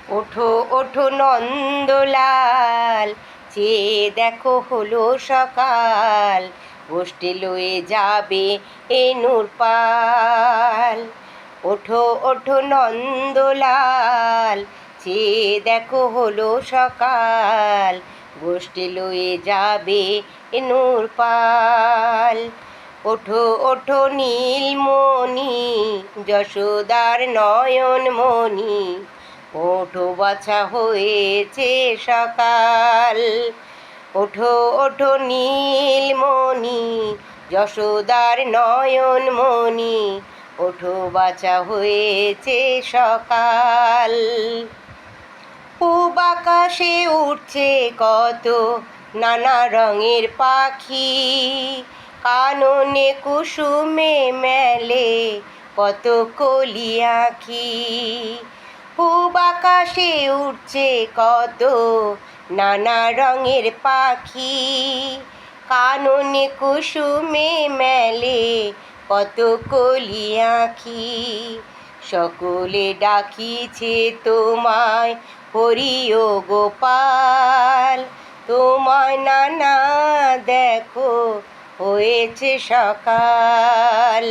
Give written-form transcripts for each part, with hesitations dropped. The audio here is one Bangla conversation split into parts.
ওঠো ওঠো নন্দলাল, চেয়ে দেখো হলো সকাল, গোষ্ঠী লয়ে যাবে এ নূরপাল। ওঠো ওঠো নন্দলাল, চেয়ে দেখো হলো সকাল, গোষ্ঠী লয়ে যাবে এ নূরপাল। ওঠো ওঠো নীলমণি, যশোদার নয়নমণি, ওঠো বাছা হয়েছে সকাল। ওঠো ওঠো নীলমণি, যশোদার নয়নমণি, ওঠো বাছা হয়েছে সকাল। পূব আকাশে উঠছে কত নানা রঙের পাখি, কাননে কুসুমে মেলে কত কলি আঁখি। পূব আকাশে উঠছে কত নানা রঙের পাখি, কাননে কুসুমে মেলে কত কলি আঁখি। সকলে ডাকিছে তোমায় হরি ও গোপাল, তোমায় নানা দেখো হয়েছে সকাল।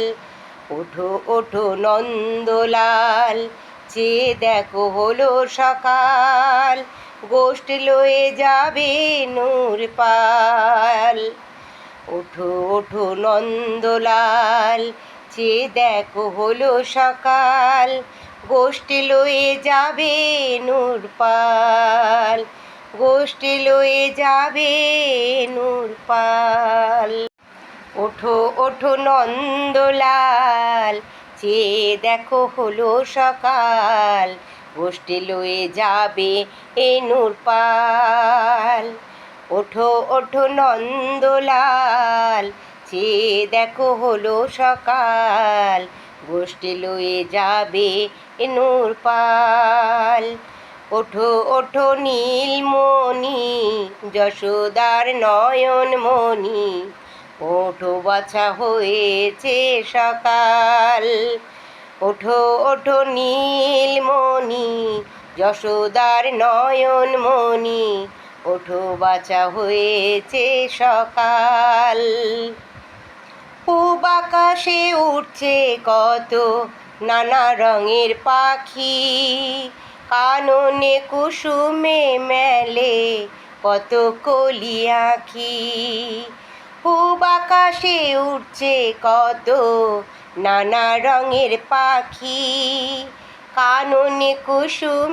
ওঠো ওঠো নন্দলাল, চেয়ে দেখো হলো সকাল, গোষ্ঠী লয়ে যাবে নূরপাল। ওঠো ওঠো নন্দলাল, চেয়ে দেখো হলো সকাল, গোষ্ঠী লয়ে যাবে নূরপাল, গোষ্ঠী লয়ে যাবে নূরপাল। ওঠো ওঠো নন্দলাল, চেয়ে দেখো হলো সকাল, গোষ্ঠী লয়ে যাবে এ নূরপাল। ওঠো ওঠো নন্দলাল, চেয়ে দেখো হলো সকাল, গোষ্ঠী লয়ে যাবে এ নূরপাল। ওঠো ওঠো নীলমণি, যশোদার নয়নমণি, ওঠো বাছা হয়েছে সকাল। ওঠো ওঠো নীলমণি, যশোদার নয়নমণি, ওঠো বাছা হয়েছে সকাল। পূব আকাশে উঠছে কত নানা রঙের পাখি, কাননে কুসুমে মেলে কত কলি আঁখি। পূব আকাশে উঠছে কত নানা রঙের পাখি, কাননে কুসুম